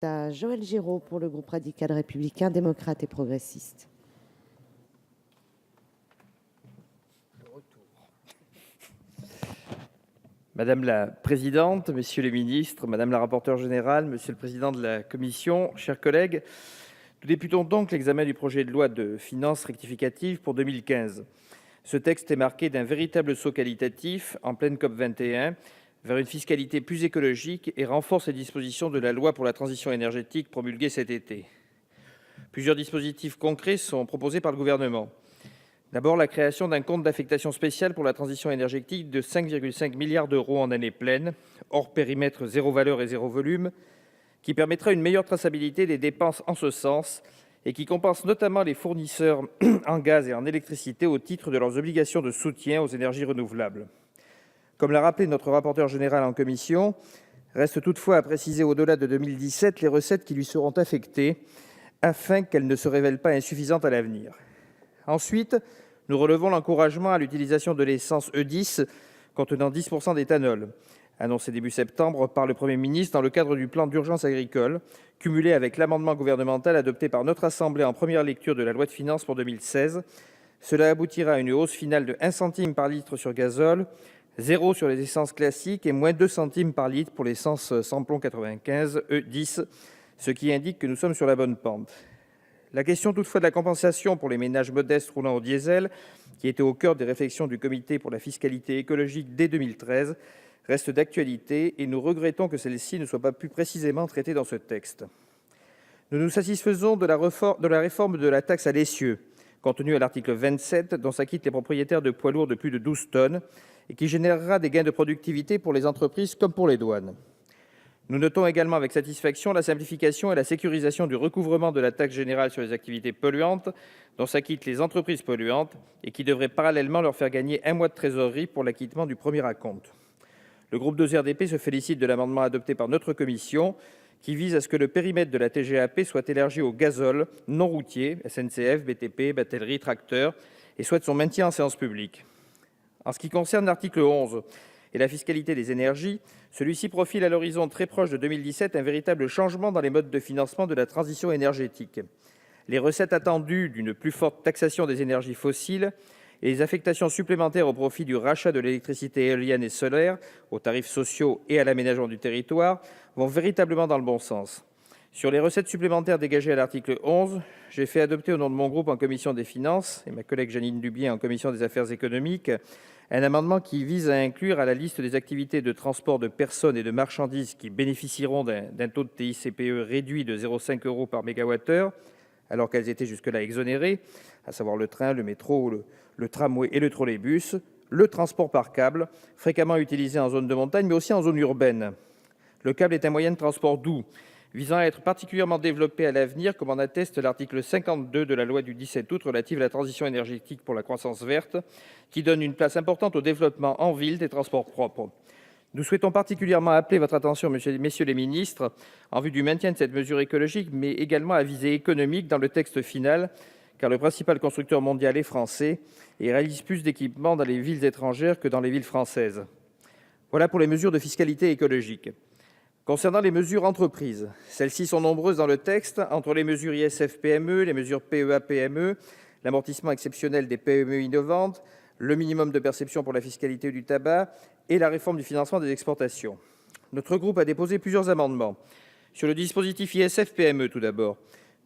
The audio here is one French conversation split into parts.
À Joël Giraud pour le groupe radical républicain, démocrate et progressiste. Madame la présidente, messieurs les ministres, madame la rapporteure générale, monsieur le président de la commission, chers collègues, nous débutons donc l'examen du projet de loi de finances rectificative pour 2015. Ce texte est marqué d'un véritable saut qualitatif en pleine COP21 vers une fiscalité plus écologique et renforce les dispositions de la loi pour la transition énergétique promulguée cet été. Plusieurs dispositifs concrets sont proposés par le gouvernement. D'abord, la création d'un compte d'affectation spéciale pour la transition énergétique de 5,5 milliards d'euros en année pleine, hors périmètre zéro valeur et zéro volume, qui permettra une meilleure traçabilité des dépenses en ce sens et qui compense notamment les fournisseurs en gaz et en électricité au titre de leurs obligations de soutien aux énergies renouvelables. Comme l'a rappelé notre rapporteur général en commission, reste toutefois à préciser au-delà de 2017 les recettes qui lui seront affectées afin qu'elles ne se révèlent pas insuffisantes à l'avenir. Ensuite, nous relevons l'encouragement à l'utilisation de l'essence E10 contenant 10% d'éthanol, annoncé début septembre par le Premier ministre dans le cadre du plan d'urgence agricole, cumulé avec l'amendement gouvernemental adopté par notre Assemblée en première lecture de la loi de finances pour 2016. Cela aboutira à une hausse finale de 1 centime par litre sur gazole, 0 sur les essences classiques et moins 2 centimes par litre pour l'essence samplon 95 E10, ce qui indique que nous sommes sur la bonne pente. La question toutefois de la compensation pour les ménages modestes roulant au diesel, qui était au cœur des réflexions du Comité pour la fiscalité écologique dès 2013, reste d'actualité et nous regrettons que celle-ci ne soit pas plus précisément traitée dans ce texte. Nous nous satisfaisons de la réforme de la taxe à l'essieu, contenue à l'article 27, dont s'acquittent les propriétaires de poids lourds de plus de 12 tonnes et qui générera des gains de productivité pour les entreprises comme pour les douanes. Nous notons également avec satisfaction la simplification et la sécurisation du recouvrement de la taxe générale sur les activités polluantes, dont s'acquittent les entreprises polluantes et qui devrait parallèlement leur faire gagner un mois de trésorerie pour l'acquittement du premier acompte. Le groupe 2 RDP se félicite de l'amendement adopté par notre commission qui vise à ce que le périmètre de la TGAP soit élargi au gazole non routier, SNCF, BTP, batellerie, tracteurs, et souhaite son maintien en séance publique. En ce qui concerne l'article 11 et la fiscalité des énergies, celui-ci profile à l'horizon très proche de 2017 un véritable changement dans les modes de financement de la transition énergétique. Les recettes attendues d'une plus forte taxation des énergies fossiles et les affectations supplémentaires au profit du rachat de l'électricité éolienne et solaire, aux tarifs sociaux et à l'aménagement du territoire, vont véritablement dans le bon sens. Sur les recettes supplémentaires dégagées à l'article 11, j'ai fait adopter au nom de mon groupe en commission des finances et ma collègue Jeanine Dubié en commission des affaires économiques un amendement qui vise à inclure à la liste des activités de transport de personnes et de marchandises qui bénéficieront d'un taux de TICPE réduit de 0,5 € par mégawattheure, alors qu'elles étaient jusque-là exonérées, à savoir le train, le métro, le tramway et le trolleybus, le transport par câble, fréquemment utilisé en zone de montagne, mais aussi en zone urbaine. Le câble est un moyen de transport doux, visant à être particulièrement développé à l'avenir, comme en atteste l'article 52 de la loi du 17 août relative à la transition énergétique pour la croissance verte, qui donne une place importante au développement en ville des transports propres. Nous souhaitons particulièrement appeler votre attention, messieurs les ministres, en vue du maintien de cette mesure écologique, mais également à visée économique dans le texte final, car le principal constructeur mondial est français et réalise plus d'équipements dans les villes étrangères que dans les villes françaises. Voilà pour les mesures de fiscalité écologique. Concernant les mesures entreprises, celles-ci sont nombreuses dans le texte, entre les mesures ISF-PME, les mesures PEA-PME, l'amortissement exceptionnel des PME innovantes, le minimum de perception pour la fiscalité du tabac et la réforme du financement des exportations. Notre groupe a déposé plusieurs amendements. Sur le dispositif ISF-PME tout d'abord,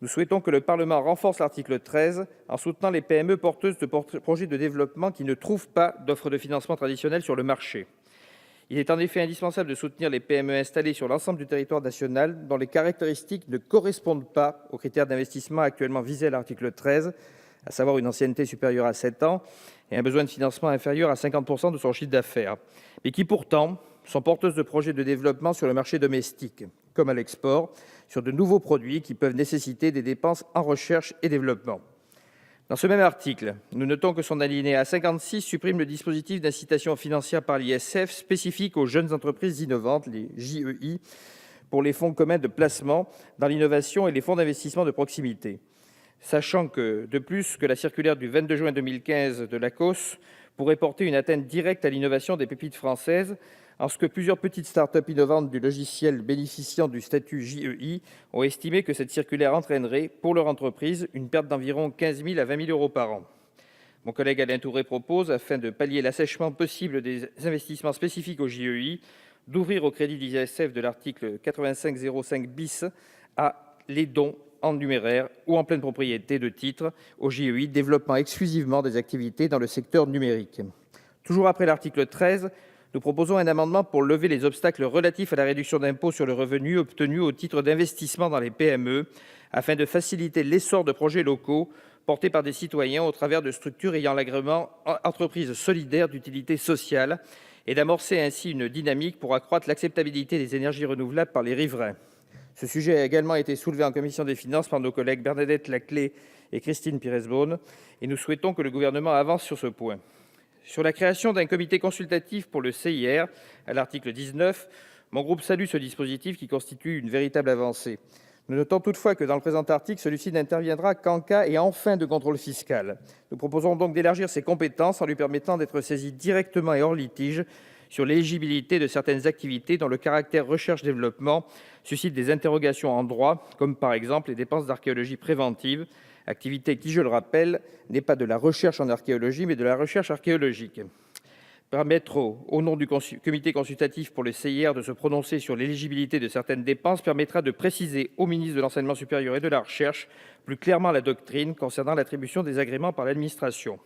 nous souhaitons que le Parlement renforce l'article 13 en soutenant les PME porteuses de projets de développement qui ne trouvent pas d'offre de financement traditionnelle sur le marché. Il est en effet indispensable de soutenir les PME installées sur l'ensemble du territoire national dont les caractéristiques ne correspondent pas aux critères d'investissement actuellement visés à l'article 13, à savoir une ancienneté supérieure à 7 ans et un besoin de financement inférieur à 50% de son chiffre d'affaires, mais qui pourtant sont porteuses de projets de développement sur le marché domestique, comme à l'export, sur de nouveaux produits qui peuvent nécessiter des dépenses en recherche et développement. Dans ce même article, nous notons que son alinéa 56 supprime le dispositif d'incitation financière par l'ISF spécifique aux jeunes entreprises innovantes, les JEI, pour les fonds communs de placement dans l'innovation et les fonds d'investissement de proximité. Sachant que, de plus, que la circulaire du 22 juin 2015 de l'ACOS pourrait porter une atteinte directe à l'innovation des pépites françaises en ce que plusieurs petites start-up innovantes du logiciel bénéficiant du statut JEI ont estimé que cette circulaire entraînerait, pour leur entreprise, une perte d'environ 15 000 à 20 000 euros par an. Mon collègue Alain Tourret propose, afin de pallier l'assèchement possible des investissements spécifiques au JEI, d'ouvrir au crédit d'ISF de l'article 8505 bis à les dons en numéraire ou en pleine propriété de titres au JEI, développant exclusivement des activités dans le secteur numérique. Toujours après l'article 13, nous proposons un amendement pour lever les obstacles relatifs à la réduction d'impôt sur le revenu obtenu au titre d'investissement dans les PME, afin de faciliter l'essor de projets locaux portés par des citoyens au travers de structures ayant l'agrément entreprise solidaire d'utilité sociale et d'amorcer ainsi une dynamique pour accroître l'acceptabilité des énergies renouvelables par les riverains. Ce sujet a également été soulevé en commission des finances par nos collègues Bernadette Laclais et Christine Pires-Beaune, et nous souhaitons que le gouvernement avance sur ce point. Sur la création d'un comité consultatif pour le CIR, à l'article 19, mon groupe salue ce dispositif qui constitue une véritable avancée. Nous notons toutefois que dans le présent article, celui-ci n'interviendra qu'en cas et en fin de contrôle fiscal. Nous proposons donc d'élargir ses compétences en lui permettant d'être saisi directement et hors litige sur l'éligibilité de certaines activités dont le caractère recherche-développement suscite des interrogations en droit, comme par exemple les dépenses d'archéologie préventive, activité qui, je le rappelle, n'est pas de la recherche en archéologie, mais de la recherche archéologique. Permettre au nom du comité consultatif pour le CIR de se prononcer sur l'éligibilité de certaines dépenses permettra de préciser au ministre de l'Enseignement supérieur et de la Recherche plus clairement la doctrine concernant l'attribution des agréments par l'administration.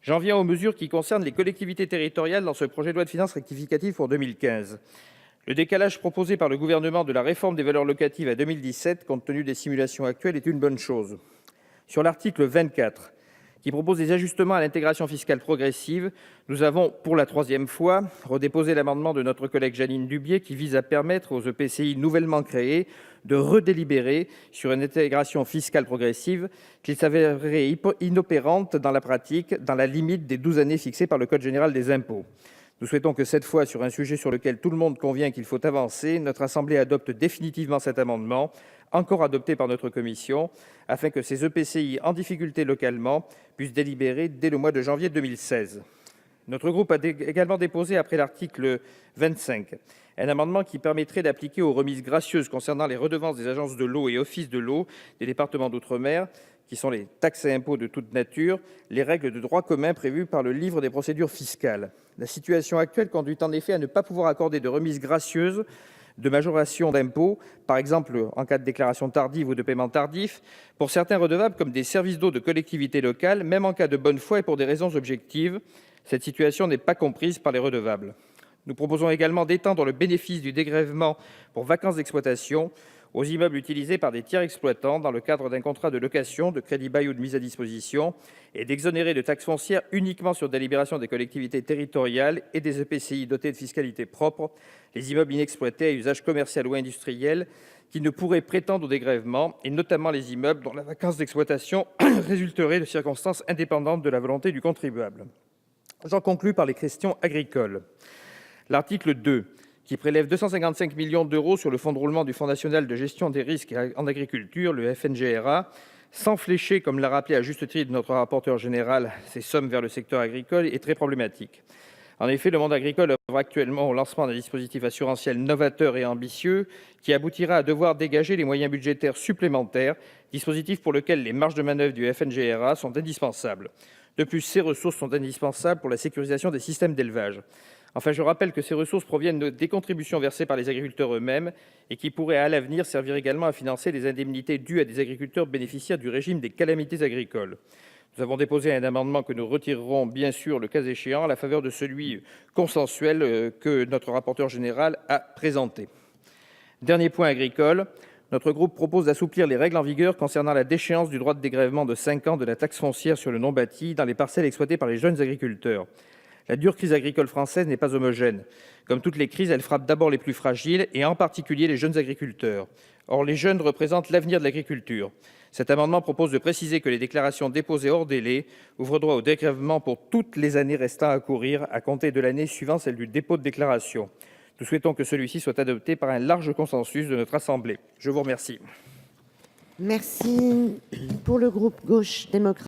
J'en viens aux mesures qui concernent les collectivités territoriales dans ce projet de loi de finances rectificative pour 2015. Le décalage proposé par le gouvernement de la réforme des valeurs locatives à 2017, compte tenu des simulations actuelles, est une bonne chose. Sur l'article 24, qui propose des ajustements à l'intégration fiscale progressive, nous avons, pour la troisième fois, redéposé l'amendement de notre collègue Jeanine Dubié qui vise à permettre aux EPCI nouvellement créés de redélibérer sur une intégration fiscale progressive qu'il s'avérerait inopérante dans la pratique, dans la limite des 12 années fixées par le Code général des impôts. Nous souhaitons que cette fois, sur un sujet sur lequel tout le monde convient qu'il faut avancer, notre Assemblée adopte définitivement cet amendement, encore adopté par notre commission, afin que ces EPCI en difficulté localement puissent délibérer dès le mois de janvier 2016. Notre groupe a également déposé, après l'article 25, un amendement qui permettrait d'appliquer aux remises gracieuses concernant les redevances des agences de l'eau et offices de l'eau des départements d'outre-mer, qui sont les taxes et impôts de toute nature, les règles de droit commun prévues par le livre des procédures fiscales. La situation actuelle conduit en effet à ne pas pouvoir accorder de remises gracieuses de majoration d'impôts, par exemple en cas de déclaration tardive ou de paiement tardif, pour certains redevables comme des services d'eau de collectivités locales, même en cas de bonne foi et pour des raisons objectives. Cette situation n'est pas comprise par les redevables. Nous proposons également d'étendre le bénéfice du dégrèvement pour vacances d'exploitation aux immeubles utilisés par des tiers exploitants dans le cadre d'un contrat de location, de crédit-bail ou de mise à disposition, et d'exonérer de taxes foncières uniquement sur délibération des collectivités territoriales et des EPCI dotés de fiscalité propre les immeubles inexploités à usage commercial ou industriel qui ne pourraient prétendre au dégrèvement, et notamment les immeubles dont la vacance d'exploitation résulterait de circonstances indépendantes de la volonté du contribuable. J'en conclus par les questions agricoles. L'article 2, qui prélève 255 millions d'euros sur le fonds de roulement du Fonds national de gestion des risques en agriculture, le FNGRA, sans flécher, comme l'a rappelé à juste titre notre rapporteur général, ces sommes vers le secteur agricole, est très problématique. En effet, le monde agricole œuvre actuellement au lancement d'un dispositif assurantiel novateur et ambitieux qui aboutira à devoir dégager les moyens budgétaires supplémentaires, dispositif pour lequel les marges de manœuvre du FNGRA sont indispensables. De plus, ces ressources sont indispensables pour la sécurisation des systèmes d'élevage. Enfin, je rappelle que ces ressources proviennent des contributions versées par les agriculteurs eux-mêmes et qui pourraient à l'avenir servir également à financer les indemnités dues à des agriculteurs bénéficiaires du régime des calamités agricoles. Nous avons déposé un amendement que nous retirerons bien sûr le cas échéant à la faveur de celui consensuel que notre rapporteur général a présenté. Dernier point agricole, notre groupe propose d'assouplir les règles en vigueur concernant la déchéance du droit de dégrèvement de 5 ans de la taxe foncière sur le non-bâti dans les parcelles exploitées par les jeunes agriculteurs. La dure crise agricole française n'est pas homogène. Comme toutes les crises, elle frappe d'abord les plus fragiles, et en particulier les jeunes agriculteurs. Or, les jeunes représentent l'avenir de l'agriculture. Cet amendement propose de préciser que les déclarations déposées hors délai ouvrent droit au dégrèvement pour toutes les années restant à courir, à compter de l'année suivant celle du dépôt de déclaration. Nous souhaitons que celui-ci soit adopté par un large consensus de notre Assemblée. Je vous remercie. Merci. Pour le groupe Gauche démocrate.